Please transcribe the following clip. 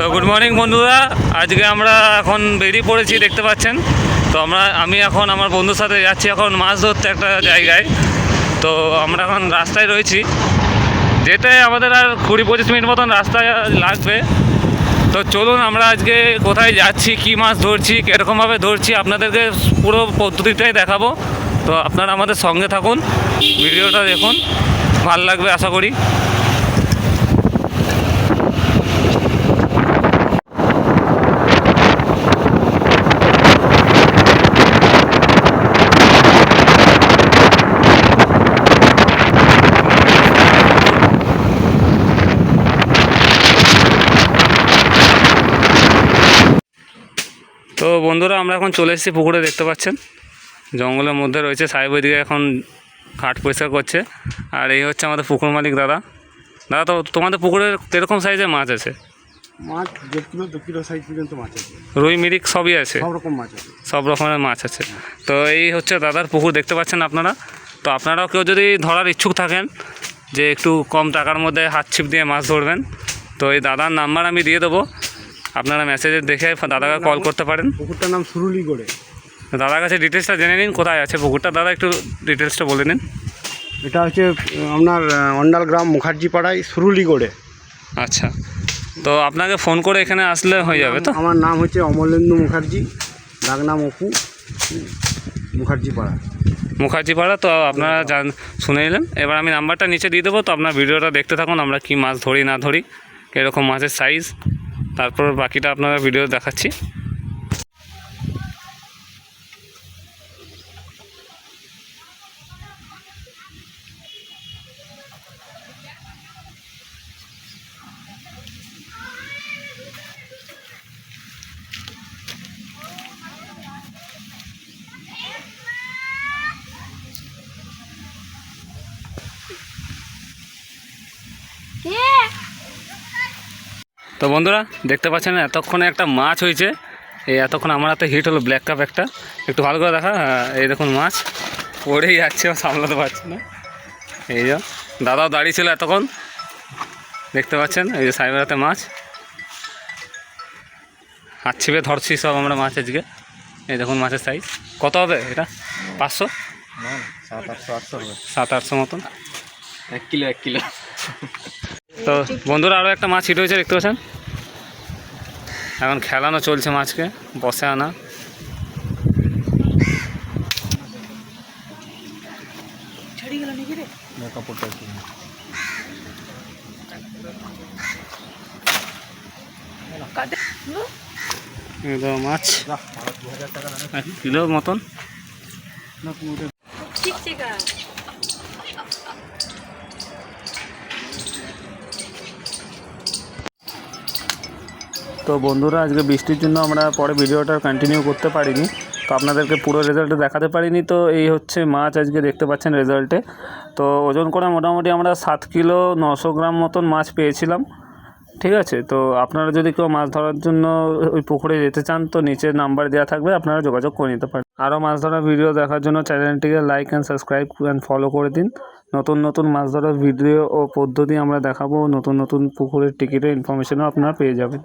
তো good morning বন্ধুরা, আজকে আমরা এখন বেরিয়ে পড়েছি দেখতে পাচ্ছেন। তো আমি এখন আমার বন্ধুর সাথে যাচ্ছি এখন মাছ ধরতে একটা জায়গায়। তো আমরা এখন রাস্তায় রয়েছি, যেতে আমাদের আর 20-25 মিনিট মতন রাস্তায় লাগবে। তো চলুন আমরা আজকে কোথায় যাচ্ছি, কী মাছ ধরছি, কীরকমভাবে ধরছি আপনাদেরকে পুরো পদ্ধতিটাই দেখাবো। তো আপনারা আমাদের সঙ্গে থাকুন, ভিডিওটা দেখুন, ভালো লাগবে আশা করি। তো বন্ধুরা, আমরা এখন চলে এসেছি পুকুরে, দেখতে পাচ্ছেন জঙ্গলের মধ্যে রয়েছে। সাহেব ওইদিকে এখন ঘাট পরিষ্কার করছে, আর এই হচ্ছে আমাদের পুকুর মালিক দাদা। দাদা, তো তোমাদের পুকুরে কীরকম সাইজের মাছ আছে? মাছ 1.5 কিলো 2 কিলো সাইজ পর্যন্ত মাছ আছে, রুই মিরিক সবই আছে, সব রকম মাছ আছে, সব রকমের মাছ আছে। তো এই হচ্ছে দাদার পুকুর, দেখতে পাচ্ছেন আপনারা। তো আপনারাও কেউ যদি ধরার ইচ্ছুক থাকেন, যে একটু কম টাকার মধ্যে হাত ছিপ দিয়ে মাছ ধরবেন, তো এই দাদার নাম্বার আমি দিয়ে দেবো, আপনারা মেসেজে দেখে দাদাকে কল করতে পারেন। পুকুরটার নাম সুরুলিগড়ে। দাদার কাছে ডিটেলসটা জেনে নিন, কোথায় আছে পুকুরটা। দাদা, একটু ডিটেলসটা বলে নিন। এটা হচ্ছে আপনার অন্ডাল গ্রাম মুখার্জি পাড়ায় সুরুলিগড়ে। আচ্ছা, তো আপনাকে ফোন করে এখানে আসলে হয়ে যাবে তো? আমার নাম হচ্ছে অমলেন্দু মুখার্জি, ডাক নাম অপু, মুখার্জি পাড়া। তো আপনারা শুনে নিলেন। এবার আমি নাম্বারটা নিচে দিয়ে দেবো, তো আপনার ভিডিওটা দেখতে থাকুন, আমরা কি মাছ ধরি না ধরি, এরকম মাছের সাইজ, তারপর বাকিটা আপনারা ভিডিও দেখাচ্ছি। তো বন্ধুরা, দেখতে পাচ্ছেন এতক্ষণে একটা মাছ হয়েছে। এই এতক্ষণ আমার হাতে হিট হলো ব্ল্যাক কাপ একটা, একটু ভালো করে দেখা। এই দেখুন মাছ পড়েই যাচ্ছে, সামলাতে পারছে না। এই যে দাদাও দাঁড়িয়ে ছিল এতক্ষণ, দেখতে পাচ্ছেন এই যে সাহেবের হাতে মাছ, হাত ছিপে ধরছি সব আমরা মাছ আজকে। এই দেখুন মাছের সাইজ কত হবে, এটা 500, 700-800 মতন, 1 কিলো। তো বন্ধুরা, আরও একটা মাছ হিট হয়েছে, দেখতে পাচ্ছেন। এখন খেলানো চলছে মাছকে, বসে আনা। মাছ 1 কিলো মতন। তো বন্ধুরা, আজকে বৃষ্টির জন্য আমরা পরে ভিডিওটা কন্টিনিউ করতে পারিনি, তো আপনাদেরকে পুরো রেজাল্টে দেখাতে পারিনি। তো এই হচ্ছে মাছ আজকে, দেখতে পাচ্ছেন রেজাল্টে। তো ওজন করে মোটামুটি আমরা 7 কিলো 900 গ্রাম মতন মাছ পেয়েছিলাম, ঠিক আছে। তো আপনারা যদি কেউ মাছ ধরার জন্য ওই পুকুরে যেতে চান, তো নিচে নাম্বার দেওয়া থাকবে, আপনারা যোগাযোগ করে নিতে পারেন। আরও মাছ ধরার ভিডিও দেখার জন্য চ্যানেলটিকে like and subscribe and follow করে দিন। নতুন নতুন মাছ ধরার ভিডিও ও পদ্ধতি আমরা দেখাবো, নতুন নতুন পুকুরের টিকিটের ইনফরমেশনও আপনারা পেয়ে যাবেন।